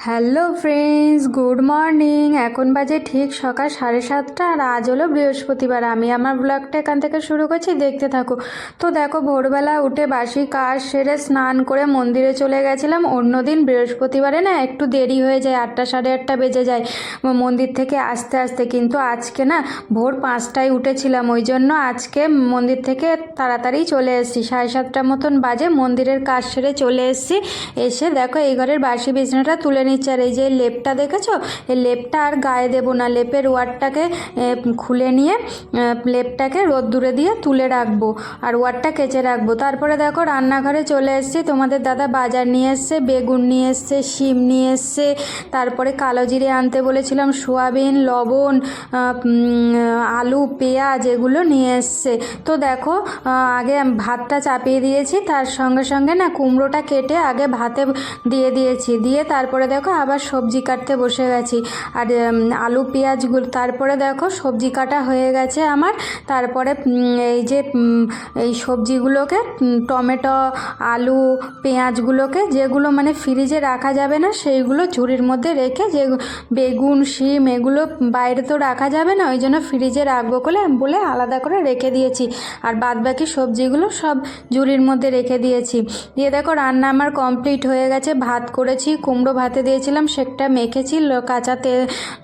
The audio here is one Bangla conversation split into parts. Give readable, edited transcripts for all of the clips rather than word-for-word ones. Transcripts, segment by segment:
Hello friends, good morning. এখন বাজে ঠিক সকাল 7:30 আর আজ হলো বৃহস্পতিবার। আমি আমার ব্লগটা এখান থেকে শুরু করছি, দেখতে থাকো। তো দেখো, ভোরবেলা উঠে বাসি কাজ সেরে স্নান করে মন্দিরে চলে গেছিলাম। অন্যদিন বৃহস্পতিবারে না একটু দেরি হয়ে যায়, 8টা 8:30 বেজে যায় মন্দির থেকে আসতে আসতে। কিন্তু আজকে না ভোর 5টায় উঠেছিলাম, ওই জন্য আজকে মন্দির থেকে তাড়াতাড়ি চলে এসেছি। 7:30 মতন বাজে মন্দিরের কাজ সেরে চলে এসেছি। এসে দেখো এই ঘরের বাসি বিছানাটা তুলে নিচ্ছে। আর এই যে লেপটা দেখেছো, এই লেপটা আর গায়ে দেবো না, লেপের ওয়ারটাকে খুলে নিয়ে লেপটাকে রোদ্দুরে দিয়ে তুলে রাখবো আর ওয়ারটা কেচে রাখবো। তারপরে দেখো রান্নাঘরে চলে এসেছি। তোমাদের দাদা বাজার নিয়ে এসছে, বেগুন নিয়ে এসছে, শিম নিয়ে এসছে, তারপরে কালো জিরে আনতে বলেছিলাম, সোয়াবিন, লবণ, আলু, পেঁয়াজ এগুলো নিয়ে এসছে। তো দেখো আগে ভাতটা চাপিয়ে দিয়েছি, তার সঙ্গে সঙ্গে না কুমড়োটা কেটে আগে ভাতে দিয়ে দিয়েছি, দিয়ে তারপরে দেখো আবার সবজি কাটতে বসে গেছি। আর আলু পেঁয়াজগুলো, তারপরে দেখো সবজি কাটা হয়ে গেছে আমার। তারপরে এই যে এই সবজিগুলোকে, টমেটো, আলু, পেঁয়াজগুলোকে, যেগুলো মানে ফ্রিজে রাখা যাবে না সেইগুলো ঝুড়ির মধ্যে রেখে, যে বেগুন, শিম এগুলো বাইরে তো রাখা যাবে না, ওই জন্য ফ্রিজে রাখবো বলে আলাদা করে রেখে দিয়েছি। আর বাদবাকি সবজিগুলো সব ঝুড়ির মধ্যে রেখে দিয়েছি। দিয়ে দেখো রান্না আমার কমপ্লিট হয়ে গেছে। ভাত করেছি, কুমড়ো ভাতে দিয়েছিলাম, সেটা মেখেছি কাঁচা তেল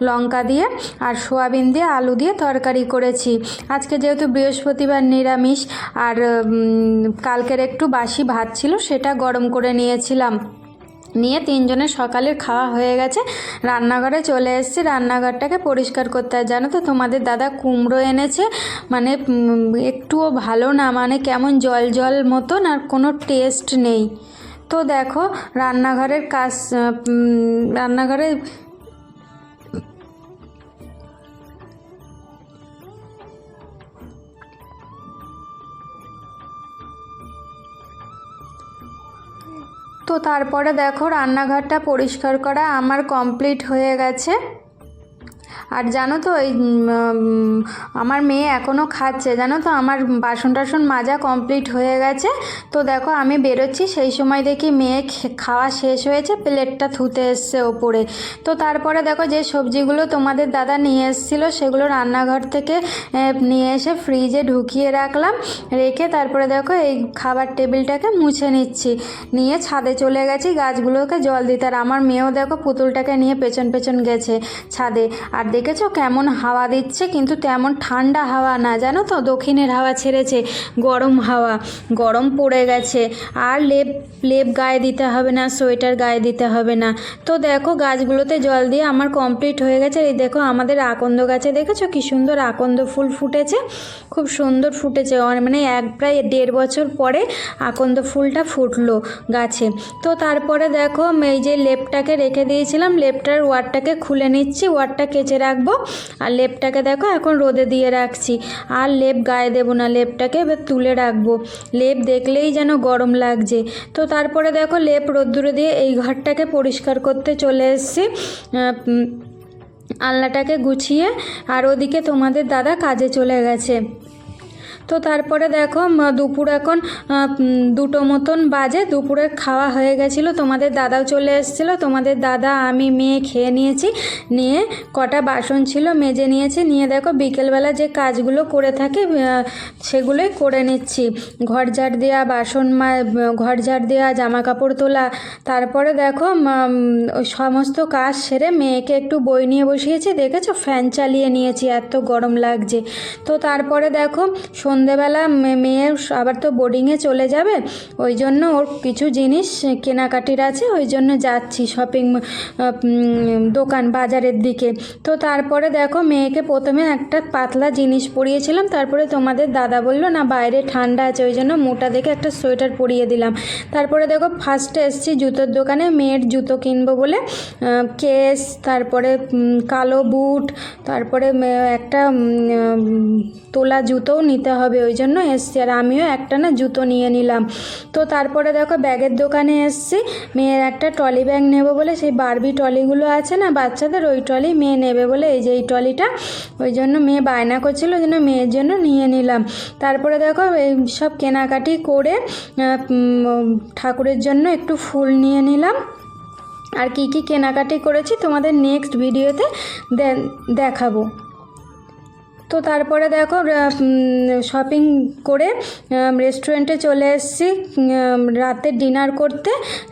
লঙ্কা দিয়ে, আর সোয়াবিন দিয়ে আলু দিয়ে তরকারি করেছি। আজকে যেহেতু বৃহস্পতিবার নিরামিষ, আর কালকের একটু বাসি ভাত ছিল, সেটা গরম করে নিয়েছিলাম। নিয়ে তিনজনের সকালের খাওয়া হয়ে গেছে, রান্নাঘরে চলে এসেছি রান্নাঘরটাকে পরিষ্কার করতে। আর জানো তো তোমাদের দাদা কুমড়ো এনেছে, মানে একটুও ভালো না, মানে কেমন জল জল মতন, আর কোনো টেস্ট নেই। তো দেখো রান্নাঘরের কাজ, রান্নাঘরে তো তারপরে দেখো রান্নাঘরটা পরিষ্কার করা আমার কমপ্লিট হয়ে গেছে। আর জানো তো এই আমার মেয়ে এখনও খাচ্ছে, জানো তো আমার বাসন টাসন মাজা কমপ্লিট হয়ে গেছে। তো দেখো আমি বেরোচ্ছি, সেই সময় দেখি মেয়ে খাওয়া শেষ হয়েছে, প্লেটটা থুতে এসছে ওপরে। তো তারপরে দেখো যে সবজিগুলো তোমাদের দাদা নিয়ে এসেছিলো, সেগুলো রান্নাঘর থেকে নিয়ে এসে ফ্রিজে ঢুকিয়ে রাখলাম, রেখে তারপরে দেখো এই খাবার টেবিলটাকে মুছে নিচ্ছি। নিয়ে ছাদে চলে গেছি গাছগুলোকে জল দিতে। আর আমার মেয়েও দেখো পুতুলটাকে নিয়ে পেছন পেছন গেছে ছাদে। আর দেখেছো কেমন হাওয়া দিচ্ছে, কিন্তু তেমন ঠান্ডা হাওয়া না, জানো তো দক্ষিণের হাওয়া ছেড়েছে, গরম হাওয়া, গরম পড়ে গেছে। আর লেপ গায়ে দিতে হবে না, সোয়েটার গায়ে দিতে হবে না। তো দেখো গাছগুলোতে জল দিয়ে আমার কমপ্লিট হয়ে গেছে। এই দেখো আমাদের আকন্দ গাছে দেখেছো কি সুন্দর আকন্দ ফুল ফুটেছে, খুব সুন্দর ফুটেছে, মানে প্রায় 1.5 বছর পরে আকন্দ ফুলটা ফুটলো গাছে। তো তারপরে দেখো এই যে লেপটাকে রেখে দিয়েছিলাম, লেপটার ওয়ারটাকে খুলে নিচ্ছি, ওয়ারটা কেচে রাখবো। আর লেপটাকে দেখো এখন রোদে দিয়ে রাখছি, আর লেপ গায়ে দেবো না, লেপটাকে এবার তুলে রাখবো। লেপ দেখলেই যেন গরম লাগছে। তো তারপরে দেখো লেপ রোদ্দুরে দিয়ে এই ঘরটাকে পরিষ্কার করতে চলে এসেছি, আলনাটাকে গুছিয়ে। আর ওদিকে তোমাদের দাদা কাজে চলে গেছে। তো তারপরে দেখো দুপুর এখন 2টো মতন বাজে, দুপুরের খাওয়া হয়ে গেছিলো, তোমাদের দাদাও চলে এসেছিলো। তোমাদের দাদা, আমি, মেয়ে খেয়ে নিয়েছি, নিয়ে কটা বাসন ছিল মেজে নিয়েছি। নিয়ে দেখো বিকেলবেলা যে কাজগুলো করে থাকি সেগুলোই করে নিচ্ছি, ঘর ঝাড় দেওয়া, ঘর ঝাড় দেওয়া, জামা কাপড় তোলা। তারপরে দেখো সমস্ত কাজ সেরে মেয়েকে একটু বই নিয়ে বসিয়েছি, দেখেছো ফ্যান চালিয়ে নিয়েছি, এত গরম লাগছে। তো তারপরে দেখো সন্ধেবেলা মেয়ে আবার তো বোর্ডিংয়ে চলে যাবে, ওই জন্য ওর কিছু জিনিস কেনাকাটির আছে, ওই জন্য যাচ্ছি শপিং দোকান বাজারের দিকে। তো তারপরে দেখো মেয়েকে প্রথমে একটা পাতলা জিনিস পরিয়েছিলাম, তারপরে তোমাদের দাদা বললো না বাইরে ঠান্ডা আছে, ওই জন্য মোটা দেখে একটা সোয়েটার পরিয়ে দিলাম। তারপরে দেখো ফার্স্টে এসেছি জুতোর দোকানে, মেয়ের জুতো কিনবো বলে, কেস, তারপরে কালো বুট, তারপরে একটা তোলা জুতোও নিতে হবে, ওই জন্য এসছি। আর আমিও একটা না জুতো নিয়ে নিলাম। তো তারপরে দেখো ব্যাগের দোকানে এসছি, মেয়ের একটা ট্রলি ব্যাগ নেবো বলে, সেই বারবি ট্রলিগুলো আছে না বাচ্চাদের, ওই ট্রলি মেয়ে নেবে বলে, এই যে এই ট্রলিটা, ওই জন্য মেয়ে বায়না করছিল, ওই জন্য মেয়ের জন্য নিয়ে নিলাম। তারপরে দেখো এই সব কেনাকাটি করে ঠাকুরের জন্য একটু ফুল নিয়ে নিলাম। আর কি কি কেনাকাটি করেছি তোমাদের নেক্সট ভিডিওতে দেখাবো। তো তারপরে দেখো শপিং করে রেস্টুরেন্টে চলে এসেছি রাতে ডিনার করতে।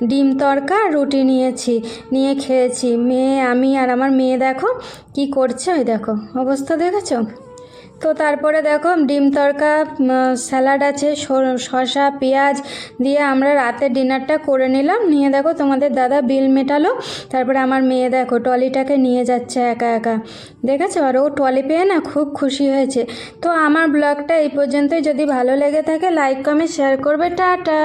ডিম তড়কা রুটি নিয়ে খেয়েছি। আমি আর আমার মেয়ে দেখো কি করছে, ওই দেখো অবস্থা দেখেছো। তো তারপরে দেখো ডিম তড়কা, স্যালাড আছে, শসা পেঁয়াজ দিয়ে আমরা রাতের ডিনারটা করে নিলাম। নিয়ে দেখো তোমাদের দাদা বিল মেটালো। তারপরে আমার মেয়ে দেখো ট্রলিটাকে নিয়ে যাচ্ছে একা একা, দেখেছো। আর ও ট্রলি পেয়ে না খুব খুশি হয়েছে। তো আমার ব্লগটা এই পর্যন্তই। যদি ভালো লেগে থাকে লাইক কমেন্ট শেয়ার করবে। টাটা।